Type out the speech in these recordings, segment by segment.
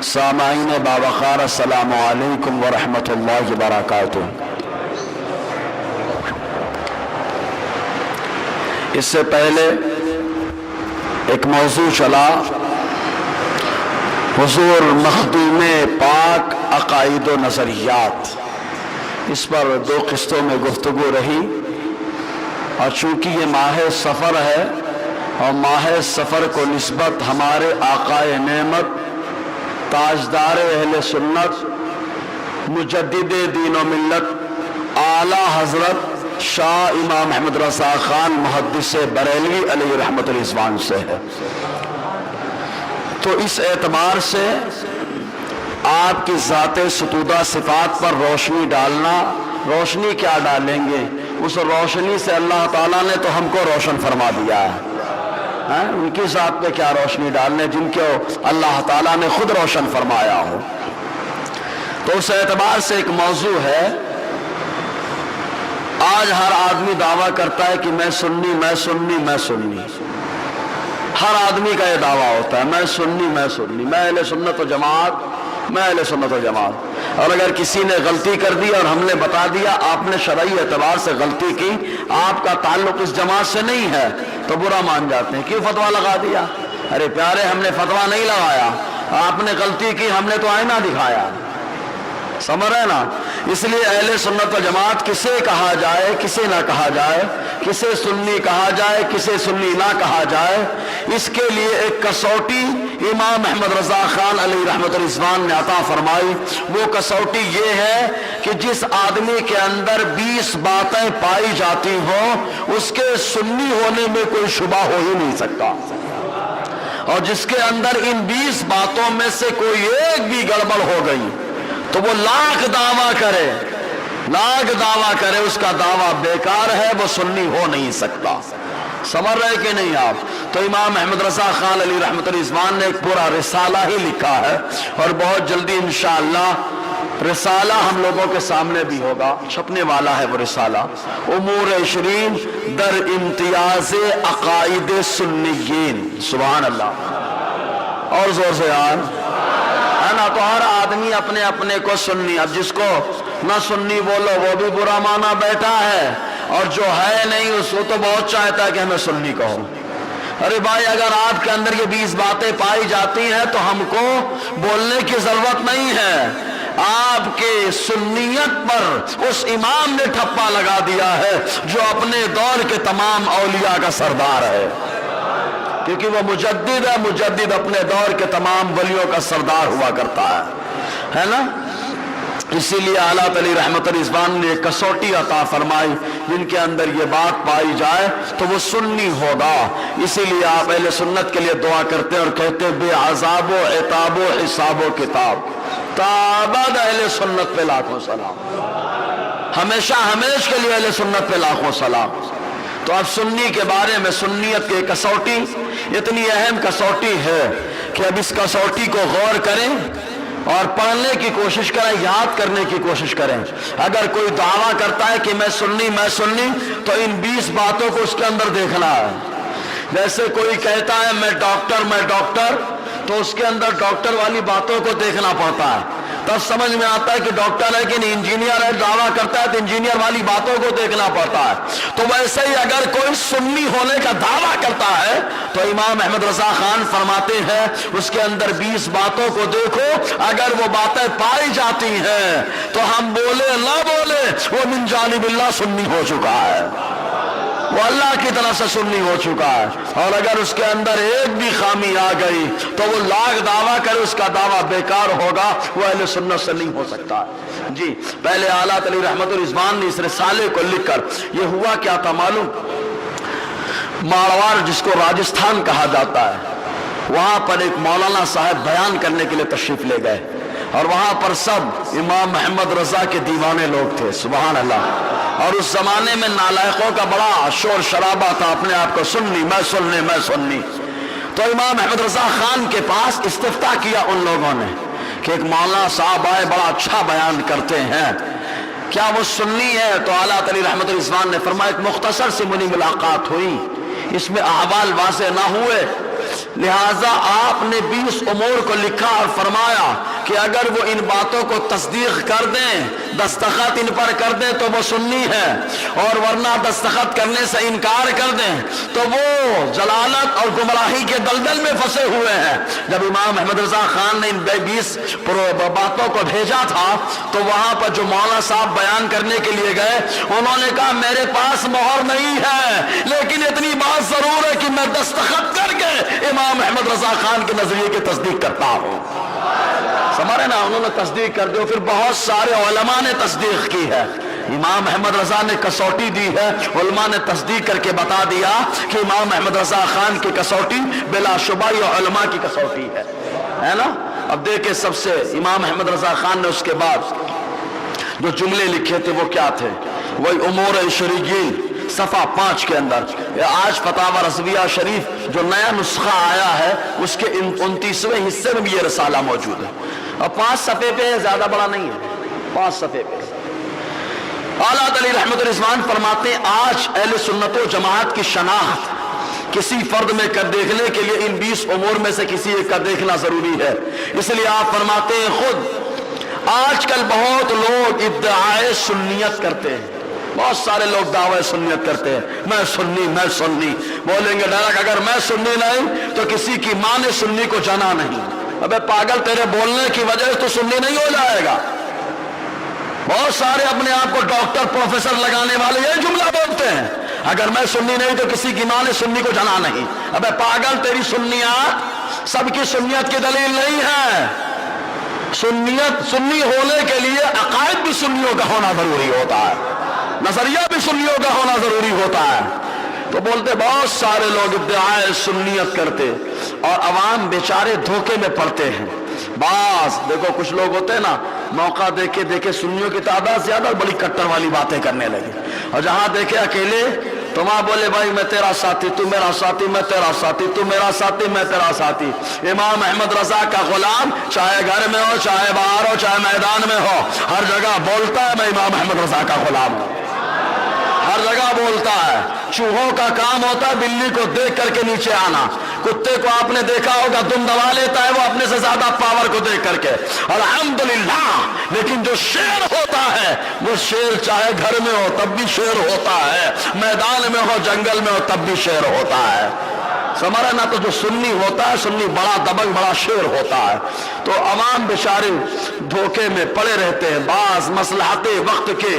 سامعین باوقار السلام علیکم ورحمۃ اللہ وبرکاتہ۔ اس سے پہلے ایک موضوع چلا، حضور مخدوم پاک عقائد و نظریات، اس پر 2 قسطوں میں گفتگو رہی، اور چونکہ یہ ماہ سفر ہے اور ماہ سفر کو نسبت ہمارے آقائے نعمت تاجدار اہل سنت مجدد دین و ملت اعلی حضرت شاہ امام احمد رضا خان محدث بریلوی علیہ رحمت الرضوان سے ہے، تو اس اعتبار سے آپ کی ذات ستودہ صفات پر روشنی ڈالنا، روشنی کیا ڈالیں گے، اس روشنی سے اللہ تعالیٰ نے تو ہم کو روشن فرما دیا ہے، ان کی ذات پہ کیا روشنی ڈالنے جن کو اللہ تعالیٰ نے خود روشن فرمایا ہو۔ تو اس اعتبار سے ایک موضوع ہے، آج ہر آدمی دعویٰ کرتا ہے کہ میں سنی میں سنی میں سنی، ہر آدمی کا یہ دعویٰ ہوتا ہے میں سنی میں سنی، میں اہل سنت و جماعت، میں اہل سنت و جماعت۔ اور اگر کسی نے غلطی کر دی اور ہم نے بتا دیا آپ نے شرعی اعتبار سے غلطی کی، آپ کا تعلق اس جماعت سے نہیں ہے، تو برا مان جاتے ہیں، کیوں فتویٰ لگا دیا؟ ارے پیارے، ہم نے فتویٰ نہیں لگایا، آپ نے غلطی کی، ہم نے تو آئینہ دکھایا، سمجھ رہے نا؟ اس لیے اہل سنت و جماعت کسے کہا جائے کسے نہ کہا جائے، کسے سنی کہا جائے کسے سنی نہ کہا جائے، اس کے لیے ایک کسوٹی امام احمد رضا خان علیہ رحمت الرضوان نے عطا فرمائی۔ وہ کسوٹی یہ ہے کہ جس آدمی کے اندر 20 باتیں پائی جاتی ہوں اس کے سنی ہونے میں کوئی شبہ ہو ہی نہیں سکتا، اور جس کے اندر ان 20 باتوں میں سے کوئی ایک بھی گڑبڑ ہو گئی تو وہ لاکھ دعویٰ کرے اس کا دعویٰ بیکار ہے، وہ سنی ہو نہیں سکتا۔ سمجھ رہے کہ نہیں آپ؟ تو امام احمد رضا خان علیہ رحمت الرضوان نے ایک پورا رسالہ ہی لکھا ہے، اور بہت جلدی انشاءاللہ رسالہ ہم لوگوں کے سامنے بھی ہوگا، چھپنے والا ہے وہ رسالہ، امور 20 در امتیاز عقائد سنیین۔ سبحان اللہ، اور زور سے یار ہے نا؟ تو ہر آدمی اپنے اپنے کو سنی، اب جس کو نہ سنی بولو وہ بھی برا مانا بیٹھا ہے، اور جو ہے نہیں اس کو تو بہت چاہتا ہے کہ ہمیں سنی کہو۔ ارے بھائی، اگر آپ کے اندر یہ 20 باتیں پائی جاتی ہیں تو ہم کو بولنے کی ضرورت نہیں ہے، آپ کے سنیت پر اس امام نے ٹھپا لگا دیا ہے جو اپنے دور کے تمام اولیاء کا سردار ہے، کیونکہ وہ مجدد ہے، مجدد اپنے دور کے تمام ولیوں کا سردار ہوا کرتا ہے نا؟ اسی لیے اعلیٰ علی رحمت الرضوان نے ایک کسوٹی عطا فرمائی، جن کے اندر یہ بات پائی جائے تو وہ سنی ہوگا۔ اسی لیے آپ اہل سنت کے لیے دعا کرتے ہیں اور کہتے ہیں بے عذاب و عتاب و حساب و کتاب تابد اہل سنت پہ لاکھوں سلام، ہمیشہ ہمیش کے لیے اہل سنت پہ لاکھوں سلام۔ تو اب سنی کے بارے میں سنیت کی کسوٹی اتنی اہم کسوٹی ہے کہ اب اس کسوٹی کو غور کریں اور پڑھنے کی کوشش کریں، یاد کرنے کی کوشش کریں۔ اگر کوئی دعویٰ کرتا ہے کہ میں سنی تو ان 20 باتوں کو اس کے اندر دیکھنا ہے۔ جیسے کوئی کہتا ہے میں ڈاکٹر تو اس کے اندر ڈاکٹر والی باتوں کو دیکھنا پڑتا ہے، تب سمجھ میں آتا ہے کہ ڈاکٹر ہے کہ نہیں، انجینئر ہے، دعویٰ کرتا ہے تو انجینئر والی باتوں کو دیکھنا پڑتا ہے۔ تو ویسے ہی اگر کوئی سنی ہونے کا دعویٰ کرتا ہے تو امام احمد رضا خان فرماتے ہیں اس کے اندر 20 باتوں کو دیکھو، اگر وہ باتیں پائی جاتی ہیں تو ہم بولے نہ بولے وہ من جانب اللہ سنی ہو چکا ہے، وہ اللہ کی طرف سے سنی ہو چکا ہے۔ اور اگر اس کے اندر ایک بھی خامی آ گئی تو وہ لاکھ دعویٰ کرے اس کا دعویٰ بیکار ہوگا، وہ اہل سنت سے نہیں ہو سکتا۔ جی، پہلے اعلیٰ علی رحمت الرضوان نے اس رسالے کو لکھ کر یہ ہوا کیا تھا معلوم؟ مارواڑ جس کو راجستھان کہا جاتا ہے، وہاں پر ایک مولانا صاحب بیان کرنے کے لیے تشریف لے گئے، اور وہاں پر سب امام محمد رضا کے دیوانے لوگ تھے، سبحان اللہ۔ اور اس زمانے میں نالائقوں کا بڑا شور شرابہ تھا، اپنے آپ کو سنی میں سنی۔ تو امام احمد رضا خان کے پاس استفتاء کیا ان لوگوں نے کہ ایک مولانا صاحب آئے، بڑا اچھا بیان کرتے ہیں، کیا وہ سنی ہے؟ تو اعلیٰ علی رحمت الرضوان نے فرمایا ایک مختصر سی منی ملاقات ہوئی، اس میں احوال واضح نہ ہوئے، لہذا آپ نے 20 امور کو لکھا اور فرمایا کہ اگر وہ ان باتوں کو تصدیق کر دیں، دستخط ان پر کر دیں تو وہ سنی ہے، اور ورنہ دستخط کرنے سے انکار کر دیں تو وہ جلالت اور گمراہی کے دلدل میں پھنسے ہوئے ہیں۔ جب امام احمد رضا خان نے ان 20 باتوں کو بھیجا تھا تو وہاں پر جو مولانا صاحب بیان کرنے کے لیے گئے، انہوں نے کہا میرے پاس مہر نہیں ہے، لیکن اتنی بات ضرور ہے کہ میں دستخط کر کے امام احمد رضا خان کے نظریے کی تصدیق کرتا ہوں۔ سمجھے نا، انہوں نے تصدیق کر دی، پھر بہت سارے علماء نے تصدیق کی ہے۔ امام احمد رضا نے کسوٹی دی ہے، علماء نے تصدیق کر کے بتا دیا کہ امام احمد رضا خان کی کسوٹی بلا شبہ یہ علماء کی کسوٹی ہے نا۔ اب دیکھیں سب سے امام احمد رضا خان نے اس کے بعد جو جملے لکھے تھے وہ کیا تھے؟ وہی امور عشرین صفحہ 5 کے اندر آج فتاوی رضویہ شریف جو نیا نسخہ آیا ہے اس کے 29ویں حصے میں بھی یہ رسالہ موجود ہے، اور 5 صفحے پہ ہے، زیادہ بڑا نہیں ہے، 5 صفحے پہ۔ اعلیٰ علی رحمت الرحمان فرماتے ہیں آج اہل سنت و جماعت کی شناخت کسی فرد میں کر دیکھنے کے لیے ان 20 امور میں سے کسی ایک کا دیکھنا ضروری ہے۔ اس لیے آپ فرماتے ہیں خود آج کل بہت لوگ ادعائے سنیت کرتے ہیں، بہت سارے لوگ دعوی سنیت کرتے ہیں، میں سنی بولیں گے ڈائریکٹ، اگر میں سنی نہیں تو کسی کی ماں نے سنی کو جانا نہیں۔ ابے پاگل، تیرے بولنے کی وجہ سے تو سنی نہیں ہو جائے گا۔ بہت سارے اپنے آپ کو ڈاکٹر پروفیسر لگانے والے یہ جملہ بولتے ہیں، اگر میں سنی نہیں تو کسی کی ماں نے سنی کو جانا نہیں۔ ابے پاگل، تیری سنیات سب کی سنیت کی دلیل نہیں ہے۔ سنی ہونے کے لیے عقائد بھی سنیوں کا ہونا ضروری ہوتا ہے، نظریہ بھی سنیوں کا ہونا ضروری ہوتا ہے۔ تو بولتے بہت سارے لوگ ادعائے سنیت کرتے اور عوام بیچارے دھوکے میں پڑتے ہیں۔ بعض دیکھو کچھ لوگ ہوتے ہیں نا، موقع دیکھے سنیوں کی تعداد زیادہ اور بڑی کٹر والی باتیں کرنے لگے، اور جہاں دیکھے اکیلے تو وہاں بولے بھائی میں تیرا ساتھی، تو میرا ساتھی، میں تیرا ساتھی، تو میرا ساتھی، میں تیرا ساتھی۔ امام احمد رضا کا غلام چاہے گھر میں ہو، چاہے باہر ہو، چاہے میدان میں ہو، ہر جگہ بولتا ہے میں امام احمد رضا کا غلام ہوں، ہر جگہ بولتا ہے۔ چوہوں کا کام ہوتا ہے بلی کو دیکھ کر کے نیچے آنا، کتے کو آپ نے دیکھا ہوگا دم دبا لیتا ہے وہ اپنے سے زیادہ پاور کو دیکھ کر کے، الحمدللہ۔ لیکن جو شیر ہوتا ہے وہ شیر چاہے گھر میں ہو تب بھی شیر ہوتا ہے، میدان میں ہو، جنگل میں ہو تب بھی شیر ہوتا ہے۔ سمجھا نا؟ تو جو سنی ہوتا ہے، سنی بڑا دبنگ، بڑا شیر ہوتا ہے۔ تو عوام بیچارے دھوکے میں پڑے رہتے ہیں، بعض مصلحت وقت کے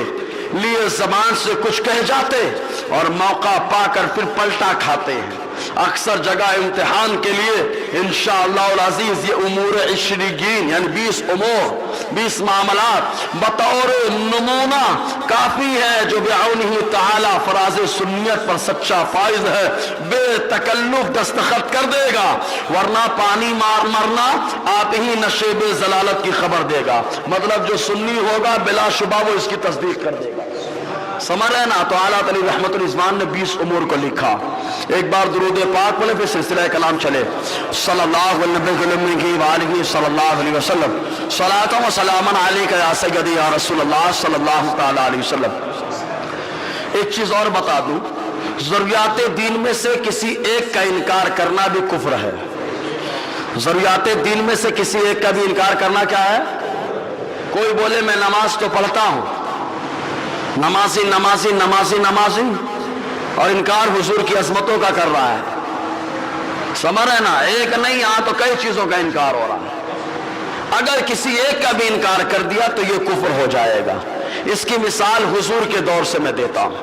لیے زبان سے کچھ کہہ جاتے اور موقع پا کر پھر پلٹا کھاتے ہیں۔ اکثر جگہ امتحان کے لیے انشاءاللہ العزیز یہ امور عشرین یعنی 20 امور، 20 معاملات بطور نمونہ کافی ہے جو بعونہ تعالی فراز سنیت پر سچا فائز ہے، بے تکلف دستخط کر دے گا، ورنہ پانی مرنا آپ ہی نشے بے ضلالت کی خبر دے گا۔ مطلب جو سنی ہوگا بلا شبہ وہ اس کی تصدیق کر دے گا۔ سمجھ رہے نا؟ تو اعلیٰ علی رحمت الرحمان نے 20 امور کو لکھا۔ ایک بار درود پاک پڑھے پھر سلسلہ کلام چلے۔ صلی اللہ علیہ صلی اللہ علیہ وسلم صلاۃ و سلام علیک یا سیدی یا رسول اللہ صلی اللہ تعالی علیہ وسلم۔ ایک چیز اور بتا دوں، ضروریات دین میں سے کسی ایک کا انکار کرنا بھی کفر ہے۔ ضروریات دین میں سے کسی ایک کا بھی انکار کرنا کیا ہے؟ کوئی بولے میں نماز تو پڑھتا ہوں، نمازی نمازی نمازی نمازی، اور انکار حضور کی عظمتوں کا کر رہا ہے۔ سمجھ رہے نا؟ ایک نہیں، یہاں تو کئی چیزوں کا انکار ہو رہا ہے۔ اگر کسی ایک کا بھی انکار کر دیا تو یہ کفر ہو جائے گا۔ اس کی مثال حضور کے دور سے میں دیتا ہوں۔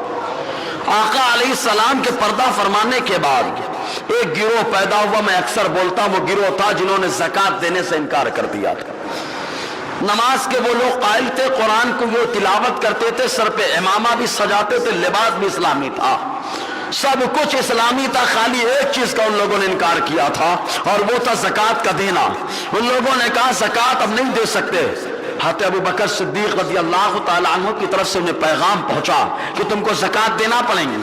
آقا علیہ السلام کے پردہ فرمانے کے بعد ایک گروہ پیدا ہوا، میں اکثر بولتا ہوں وہ گروہ تھا جنہوں نے زکوٰۃ دینے سے انکار کر دیا تھا۔ نماز کے وہ لوگ قائل تھے، قرآن کو وہ تلاوت کرتے تھے، سر پہ امامہ بھی سجاتے تھے، لباس بھی اسلامی تھا، سب کچھ اسلامی تھا، خالی ایک چیز کا ان لوگوں نے انکار کیا تھا اور وہ تھا زکوٰۃ کا دینا۔ ان لوگوں نے کہا زکوٰۃ اب نہیں دے سکتے۔ حضرت ابو بکر صدیق رضی اللہ تعالی عنہ کی طرف سے انہیں پیغام پہنچا کہ تم کو زکوٰۃ دینا پڑیں گی۔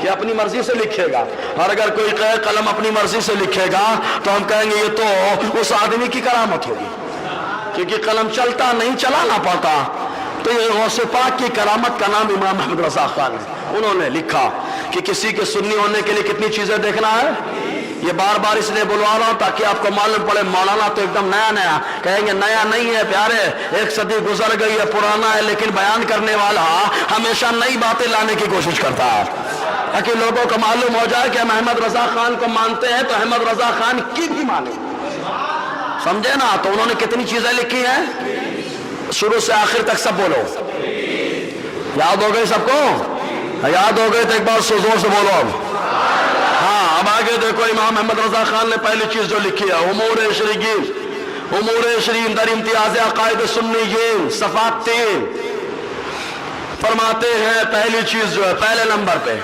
کہ اپنی مرضی سے لکھے گا، اور اگر کوئی قلم اپنی مرضی سے لکھے گا تو ہم کہیں گے یہ تو اس آدمی کی کرامت ہوگی، کیونکہ قلم چلتا نہیں، چلانا پڑتا۔ تو یہ غوث پاک کی کرامت کا نام امام احمد رضا خان ہے۔ انہوں نے لکھا کہ کسی کے سنی ہونے کے لیے کتنی چیزیں دیکھنا ہے۔ یہ بار بار اس لیے بلوا رہا ہوں تاکہ آپ کو معلوم پڑے مولانا تو ایک دم نیا نیا، کہیں گے نیا نہیں ہے پیارے، ایک صدی گزر گئی ہے، پرانا ہے، لیکن بیان کرنے والا ہمیشہ نئی باتیں لانے کی کوشش کرتا ہے تاکہ لوگوں کو معلوم ہو جائے کہ ہم احمد رضا خان کو مانتے ہیں تو احمد رضا خان کی بھی مانیں، سمجھے نا؟ تو انہوں نے کتنی چیزیں لکھی ہیں، شروع سے آخر تک سب بولو۔ یاد ہو گئی سب کو؟ یاد ہو گئی تو ایک بار زور سے بولو۔ ہاں اب آگے دیکھو، امام احمد رضا خان نے پہلی چیز جو لکھی ہے، امور شرعین، امور شرعین در امتیاز عقائد سنیین، صفحہ 3 فرماتے ہیں پہلی چیز جو ہے پہلے نمبر پہ،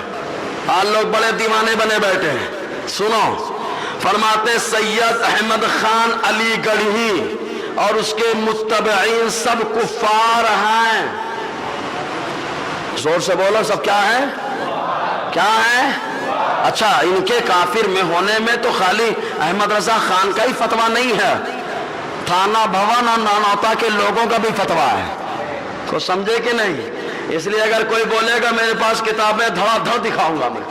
آج لوگ بڑے دیوانے بنے بیٹھے ہیں، سنو، فرماتے سید احمد خان علی گڑھی اور اس کے متبعین سب کفار ہیں۔ زور سے بولو، سب کیا ہیں؟ کیا ہیں؟ اچھا، ان کے کافر میں ہونے میں تو خالی احمد رضا خان کا ہی فتویٰ نہیں ہے، تھانہ بھون اور نانوتا کے لوگوں کا بھی فتویٰ ہے، کو سمجھے کہ نہیں؟ اس لیے اگر کوئی بولے گا میرے پاس کتابیں دھڑا دھڑ دکھاؤں گا میں،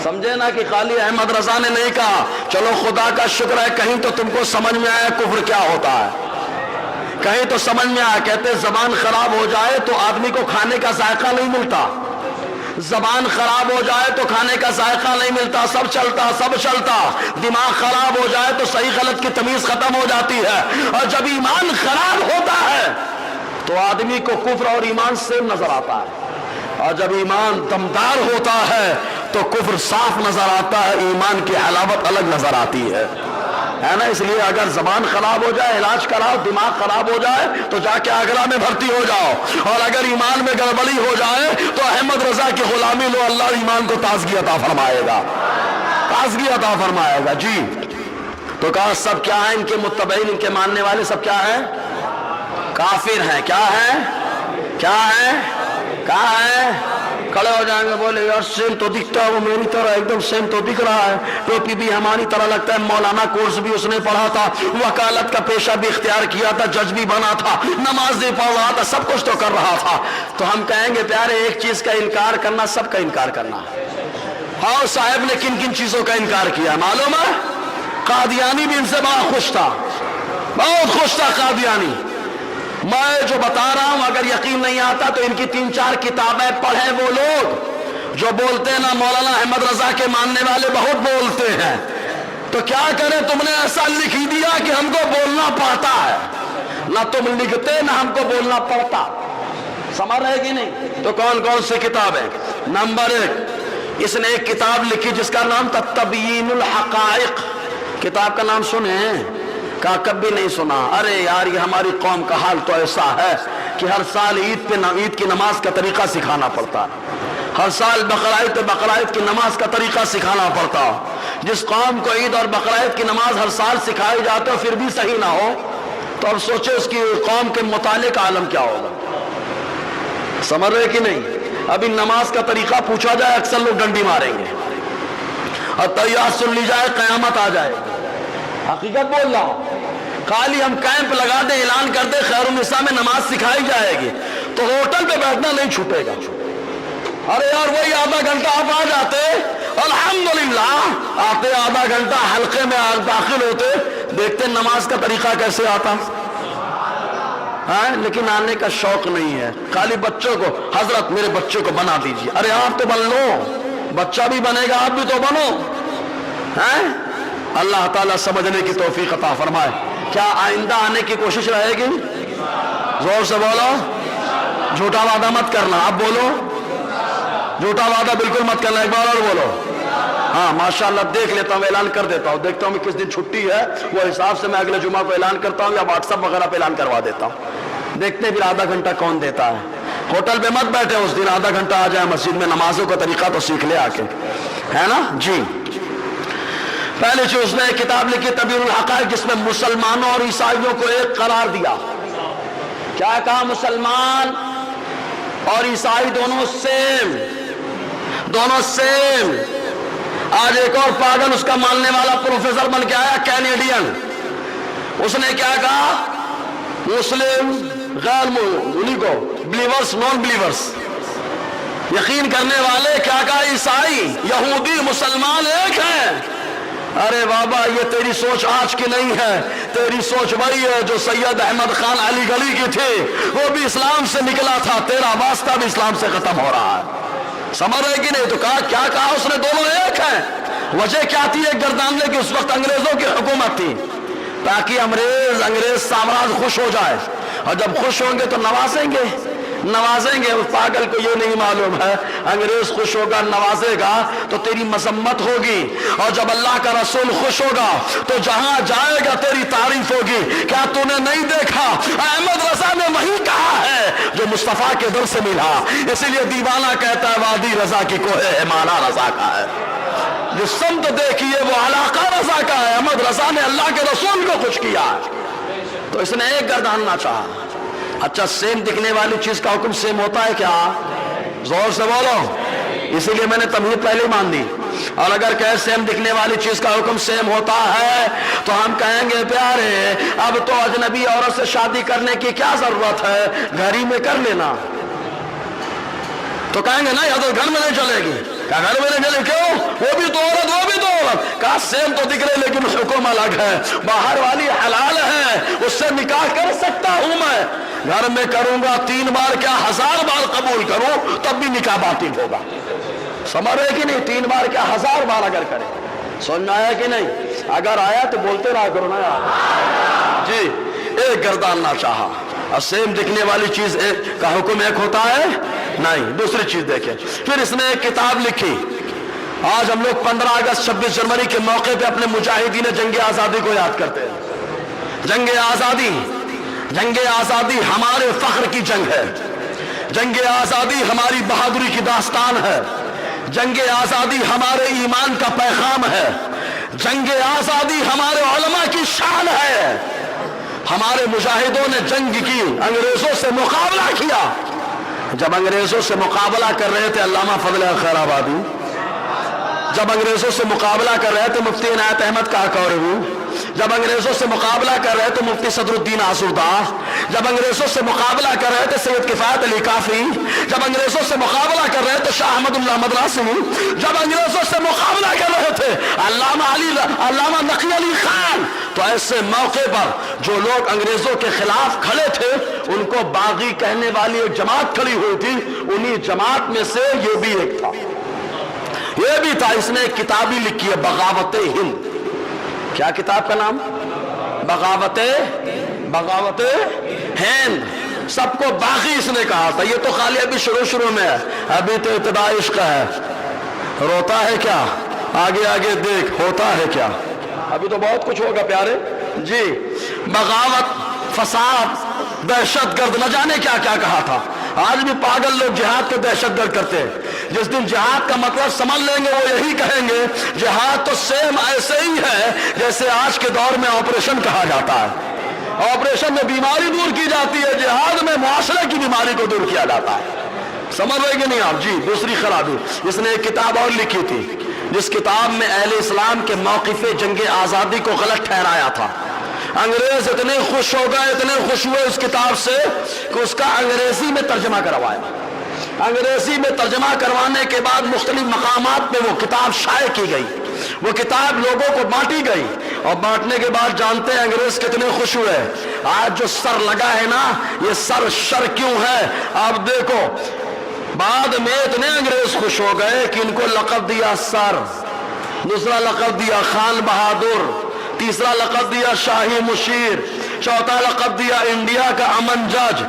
سمجھے نا کہ خالی احمد رضا نے نہیں کہا۔ چلو خدا کا شکر ہے کہیں تو تم کو سمجھ میں آیا کفر کیا ہوتا ہے، کہیں تو سمجھ میں آیا۔ کہتے زبان خراب ہو جائے تو آدمی کو کھانے کا ذائقہ نہیں ملتا، زبان خراب ہو جائے تو کھانے کا ذائقہ نہیں ملتا، سب چلتا سب چلتا۔ دماغ خراب ہو جائے تو صحیح غلط کی تمیز ختم ہو جاتی ہے، اور جب ایمان خراب ہوتا ہے تو آدمی کو کفر اور ایمان سیم نظر آتا ہے، اور جب ایمان دمدار ہوتا ہے تو کفر صاف نظر آتا ہے، ایمان کی حلاوت الگ نظر آتی ہے نا؟ اس لیے اگر زبان خراب ہو جائے علاج کراؤ، دماغ خراب ہو جائے تو جا کے آگرہ میں بھرتی ہو جاؤ، اور اگر ایمان میں گڑبڑی ہو جائے تو احمد رضا کی غلامی لو، اللہ ایمان کو تازگی عطا فرمائے گا، تازگی عطا فرمائے گا۔ جی تو کہا سب کیا ہیں؟ ان کے متبعین، ان کے ماننے والے سب کیا ہیں؟ کافر ہیں۔ کیا ہیں؟ کیا ہیں؟ کہاں ہیں؟ کھڑے ہو جائیں گے، بولے یار سیم تو دکھتا ہے، وہ میری طرح ایک دم سیم تو دکھ رہا ہے، ٹوپی بھی ہماری طرح لگتا ہے، مولانا کورس بھی اس نے پڑھا تھا، وکالت کا پیشہ بھی اختیار کیا تھا، جج بھی بنا تھا، نماز بھی پڑھ رہا تھا، سب کچھ تو کر رہا تھا۔ تو ہم کہیں گے پیارے ایک چیز کا انکار کرنا، سب کا انکار کرنا۔ ہاں صاحب نے کن کن چیزوں کا انکار کیا معلوم ہے؟ قادیانی بھی ان سے بڑا خوش تھا، بہت خوش تھا قادیانی۔ میں جو بتا رہا ہوں اگر یقین نہیں آتا تو ان کی 3-4 کتابیں پڑھیں۔ وہ لوگ جو بولتے ہیں نا مولانا احمد رضا کے ماننے والے بہت بولتے ہیں، تو کیا کریں؟ تم نے ایسا لکھ دیا کہ ہم کو بولنا پڑتا ہے، نہ تم لکھتے نہ ہم کو بولنا پڑتا، سمجھ رہے کہ نہیں؟ تو کون کون سی کتابیں؟ نمبر 1 اس نے ایک کتاب لکھی جس کا نام تھا تبیین الحقائق۔ کتاب کا نام سنیں؟ کہا کبھی نہیں سنا۔ ارے یار یہ ہماری قوم کا حال تو ایسا ہے کہ ہر سال عید کی نماز کا طریقہ سکھانا پڑتا، ہر سال بقرعید کی نماز کا طریقہ سکھانا پڑتا۔ جس قوم کو عید اور بقرعید کی نماز ہر سال سکھائی جاتے ہو پھر بھی صحیح نہ ہو تو اب سوچے اس کی قوم کے مطالعے کا عالم کیا ہوگا، سمجھ رہے کہ نہیں؟ اب ان نماز کا طریقہ پوچھا جائے اکثر لوگ ڈنڈی ماریں گے، اور تیار سن لی جائے قیامت آ جائے گی۔ حقیقت بول رہا ہوں، خالی ہم کیمپ لگا دیں، اعلان کر دیں خیر النساء میں نماز سکھائی جائے گی تو ہوٹل پہ بیٹھنا نہیں چھوٹے گا۔ ارے یار وہی آدھا گھنٹہ آپ آ جاتے، الحمدللہ آتے آدھا گھنٹہ حلقے میں داخل ہوتے، دیکھتے نماز کا طریقہ کیسے آتا، لیکن آنے کا شوق نہیں ہے۔ خالی بچوں کو حضرت میرے بچے کو بنا دیجیے، ارے آپ تو بن لو، بچہ بھی بنے گا آپ بھی تو بنو۔ اللہ تعالیٰ سمجھنے کی توفیق عطا فرمائے۔ کیا آئندہ آنے کی کوشش رہے گی؟ زور سے بولو، جھوٹا وعدہ مت کرنا، اب بولو جھوٹا وعدہ بالکل مت کرنا، ایک بار اور بولو۔ ہاں ماشاءاللہ دیکھ لیتا ہوں، اعلان کر دیتا ہوں، دیکھتا ہوں کس دن چھٹی ہے وہ حساب سے میں اگلے جمعہ کو اعلان کرتا ہوں یا واٹس ایپ وغیرہ پہ اعلان کروا دیتا ہوں، دیکھتے پھر آدھا گھنٹہ کون دیتا ہے۔ ہوٹل پہ مت بیٹھے اس دن، آدھا گھنٹہ آ جائے مسجد میں، نمازوں کا طریقہ تو سیکھ لے آ کے، ہے نا؟ جی پہلے چیز اس نے ایک کتاب لکھی تبیین الحقائق جس میں مسلمانوں اور عیسائیوں کو ایک قرار دیا۔ کیا کہا؟ مسلمان اور عیسائی دونوں سیم، دونوں سیم. آج ایک اور پاگل اس کا ماننے والا پروفیسر بن کے آیا کینیڈین. اس نے کیا کہا؟ مسلم غیر انہیں کو بلیورز نان بلیورز یقین کرنے والے، کیا کہا؟ عیسائی یہودی مسلمان ایک ہیں. ارے بابا یہ تیری سوچ آج کی نہیں ہے، تیری سوچ وہی ہے جو سید احمد خان علی گلی کی تھی. وہ بھی اسلام سے نکلا تھا، تیرا واسطہ بھی اسلام سے ختم ہو رہا ہے. سمجھ رہے کہ نہیں؟ تو کہا کیا کہا اس نے؟ دونوں ایک ہیں. وجہ کیا تھی ایک گرداننے کی؟ اس وقت انگریزوں کی حکومت تھی، تاکہ انگریز سامراج خوش ہو جائے، اور جب خوش ہوں گے تو نوازیں گے. اس پاگل کو یہ نہیں معلوم ہے انگریز خوش ہوگا نوازے گا تو تیری مذمت ہوگی، اور جب اللہ کا رسول خوش ہوگا تو جہاں جائے گا تیری تعریف ہوگی. کیا تو نے نہیں دیکھا احمد رضا نے وہی کہا ہے جو مصطفیٰ کے در سے ملا؟ اسی لیے دیوانہ کہتا ہے وادی رضا کی کوہ ہمارا رضا کا ہے. جو سمت دیکھیے وہ علاقہ رضا کا ہے. احمد رضا نے اللہ کے رسول کو خوش کیا، تو اس نے ایک گرداننا چاہا. اچھا سیم دکھنے والی چیز کا حکم سیم ہوتا ہے کیا؟ زور سے بولو. اسی لیے میں نے تمہید پہلے مان دی. اور اگر کہ سیم دکھنے والی چیز کا حکم سیم ہوتا ہے تو ہم کہیں گے پیارے اب تو اجنبی عورت سے شادی کرنے کی کیا ضرورت ہے، گھر ہی میں کر لینا. تو کہیں گے نہیں حضرت گھر میں نہیں چلے گی. کیا گھر میں نہیں چلے؟ کیوں؟ وہ بھی تو عورت، وہ بھی تو عورت. کہا سیم تو دکھ رہے لیکن حکم الگ ہے. باہر والی حلال ہے، اس سے نکاح کر سکتا ہوں میں. گھر میں کروں گا 3 بار کیا 1000 بار قبول کروں تب بھی نکاح باطل ہوگا. سمجھ رہے کہ نہیں؟ 3 بار کیا 1000 بار اگر کرے. سمجھ آیا کہ نہیں؟ اگر آیا تو بولتے رہا کرو نا یار. جی ایک گرداننا چاہا. اور سیم دکھنے والی چیز کا حکم ایک ہوتا ہے نہیں. دوسری چیز دیکھیں، پھر اس نے ایک کتاب لکھی. آج ہم لوگ 15 اگست 26 جنوری کے موقع پہ اپنے مجاہدین جنگ آزادی کو یاد کرتے ہیں. جنگ آزادی ہمارے فخر کی جنگ ہے. جنگ آزادی ہماری بہادری کی داستان ہے. جنگ آزادی ہمارے ایمان کا پیغام ہے. جنگ آزادی ہمارے علماء کی شان ہے. ہمارے مجاہدوں نے جنگ کی، انگریزوں سے مقابلہ کیا. جب انگریزوں سے مقابلہ کر رہے تھے علامہ فضل خیر آبادی، جب انگریزوں سے مقابلہ کر رہے تھے مفتی عنایت احمد کاکوری، جب انگریزوں سے مقابلہ کر رہے تھے مفتی صدر الدین آسودہ، جب انگریزوں سے مقابلہ کر رہے تھے سید کفایت علی کافی، جب انگریزوں سے مقابلہ کر رہے تھے شاہ احمد اللہ مدرسی، جب انگریزوں سے مقابلہ کر رہے تھے علامہ نقی علی خان، تو ایسے موقع پر جو لوگ انگریزوں کے خلاف کھڑے تھے ان کو باغی کہنے والی ایک جماعت کھڑی ہوئی تھی. انہی جماعت میں سے یہ بھی ایک تھا. یہ بھی تھا. اس نے ایک کتاب ہی لکھی ہے بغاوت ہند. کیا کتاب کا نام؟ بغاوت ہند. سب کو باغی اس نے کہا تھا. یہ تو خالی ابھی شروع میں ہے، ابھی تو ابتدا عشق ہے. روتا ہے کیا؟ آگے دیکھ ہوتا ہے کیا. ابھی تو بہت کچھ ہوگا پیارے. جی بغاوت، فساد، دہشت گرد، نہ جانے کیا کیا کہا تھا. آج بھی پاگل لوگ جہاد کو دہشت گرد کرتے ہیں. جس دن جہاد کا مطلب سمجھ لیں گے وہ یہی کہیں گے جہاد تو سیم ایسے ہی ہے جیسے آج کے دور میں آپریشن کہا جاتا ہے. آپریشن میں بیماری دور کی جاتی ہے، جہاد میں معاشرے کی بیماری کو دور کیا جاتا ہے. سمجھ رہے کہ نہیں آپ؟ جی دوسری خرابی. اس نے ایک کتاب اور لکھی تھی جس کتاب میں اہل اسلام کے موقف جنگ آزادی کو غلط ٹھہرایا تھا. انگریز اتنے خوش ہو گئے، اتنے خوش ہوئے اس کتاب سے کہ اس کا انگریزی میں ترجمہ کروایا. انگریزی میں ترجمہ کروانے کے بعد مختلف مقامات پہ وہ کتاب شائع کی گئی. وہ کتاب لوگوں کو بانٹی گئی، اور بانٹنے کے بعد جانتے ہیں انگریز کتنے خوش ہوئے. آج جو سر لگا ہے نا، یہ سر شر کیوں ہے آپ دیکھو. بعد میں اتنے انگریز خوش ہو گئے کہ ان کو لقب دیا سر، دوسرا لقب دیا خان بہادر، تیسرا لقب دیا شاہی مشیر، چوتھا لقب دیا انڈیا کا امن جج،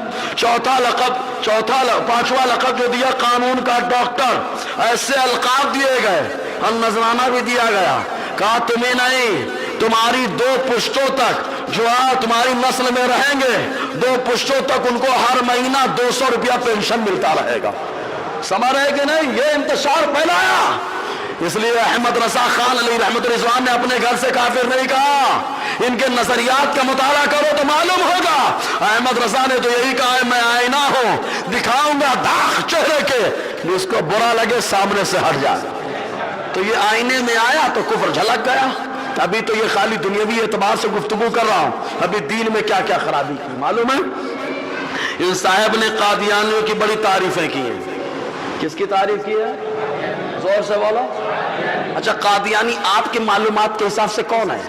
پانچواں لقب جو دیا قانون کا ڈاکٹر. ایسے القاب دیے گئے اور نذرانہ بھی دیا گیا. کہا تمہیں نہیں، تمہاری 2 پشتوں تک جو تمہاری نسل میں رہیں گے 2 پشتوں تک ان کو ہر مہینہ 200 روپیہ پینشن ملتا رہے گا. سمجھ رہے کہ نہیں؟ یہ انتشار پھیلایا. اس لیے احمد رضا خان علی رحمت رضوان نے اپنے گھر سے کافر نہیں کہا. ان کے نظریات کا مطالعہ کرو تو معلوم ہوگا. احمد رضا نے تو یہی کہا ہے میں آئینہ ہوں، دکھاؤں گا داغ چہرے کے جس کو برا لگے سامنے سے ہٹ جائے. تو یہ آئینے میں آیا تو کفر جھلک گیا. ابھی تو یہ خالی دنیاوی اعتبار سے گفتگو کر رہا ہوں, ابھی دین میں کیا کیا خرابی کی معلوم ہے. ان صاحب نے قادیانیوں کی بڑی تعریفیں کی ہیں. کس کی تعریف کی ہے؟ زور سے بولو. اچھا, قادیانی آپ کی معلومات کے حساب سے کون ہے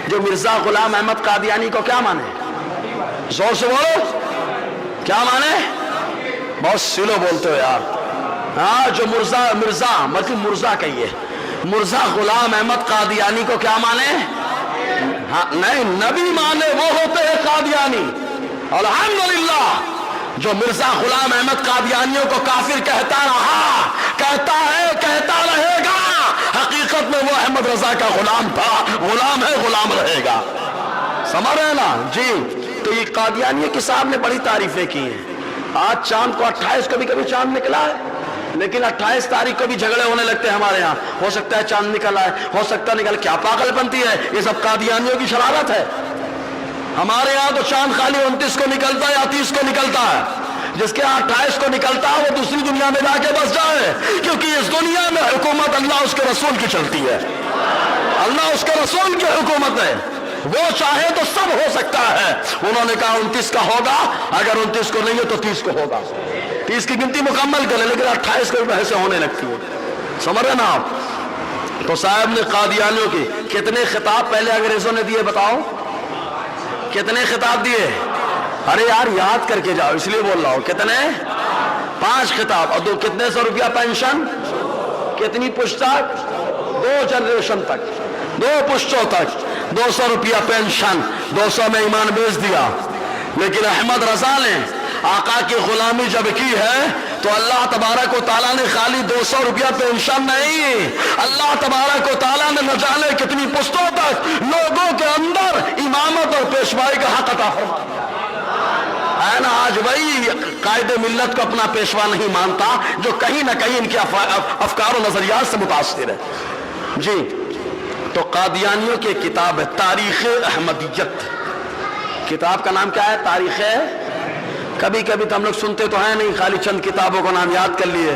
جو مرزا غلام احمد قادیانی کو کیا مانے؟ زور سے بولو, کیا مانے؟ بہت سلو بولتے ہو یار. ہاں, جو مرزا کہیے, مرزا غلام احمد قادیانی کو کیا مانے؟ ہاں نہیں, نبی مانے وہ ہوتے ہیں قادیانی. الحمدللہ, جو مرزا غلام احمد قادیانیوں کو کافر کہتا رہا, کہتا ہے, کہتا رہے گا, حقیقت میں وہ احمد رضا کا غلام تھا, غلام ہے, غلام رہے گا. سمجھ رہے نا جی. تو یہ قادیانیوں کی صاحب نے بڑی تعریفیں کی ہیں. آج چاند کو 28 کو بھی کبھی چاند نکلا ہے, لیکن 28 تاریخ کو بھی جھگڑے ہونے لگتے ہیں ہمارے ہاں. ہو سکتا ہے چاند نکلا ہے, ہو سکتا ہے نکل. کیا پاگل بنتی ہے, یہ سب قادیانیوں کی شرارت ہے. ہمارے یہاں تو چاند خالی 29 کو نکلتا ہے یا 30 کو نکلتا ہے. جس کے 28 کو نکلتا ہے وہ دوسری دنیا میں جا کے بس جائے, کیونکہ اس دنیا میں حکومت اللہ اس کے رسول کی چلتی ہے. اللہ اس کے رسول کی حکومت ہے, وہ چاہے تو سب ہو سکتا ہے. انہوں نے کہا 29 کا ہوگا, اگر 29 کو نہیں ہے تو 30 کو ہوگا. 30 کی گنتی مکمل کریں, لیکن 28 کو بھی بحثیں ہونے لگتی ہیں. سمجھ رہے نا آپ. تو صاحب نے قادیانیوں کی کتنے خطاب پہلے انگریزوں نے دیے بتاؤ, کتنے خطاب دیے؟ ارے یار یاد کر کے جاؤ, اس لیے بول رہا ہوں. کتنے؟ 5 خطاب. اور کتنے سو روپیہ پینشن, کتنی پشت تک؟ 2 جنریشن تک, 2 پشتوں تک 200 روپیہ پینشن. 200 میں ایمان بیچ دیا. لیکن احمد رضا نے آقا کی غلامی جب کی ہے تو اللہ تبارک و تعالیٰ نے خالی 200 روپیہ پینشن نہیں, اللہ تبارک و تعالیٰ نے نہ جانے کتنی پشتوں تک لوگوں کے اندر امامت اور پیشوائی کا حق عطا فرما دیا ہے نا. آج وہی قائد ملت کو اپنا پیشوا نہیں مانتا جو کہیں نہ کہیں ان کے افکار و نظریات سے متاثر ہے جی. تو قادیانیوں کی کتاب ہے تاریخ احمدیت. کتاب کا نام کیا ہے؟ تاریخ. کبھی کبھی تو ہم لوگ سنتے تو ہیں نہیں, خالی چند کتابوں کو نام یاد کر لیے,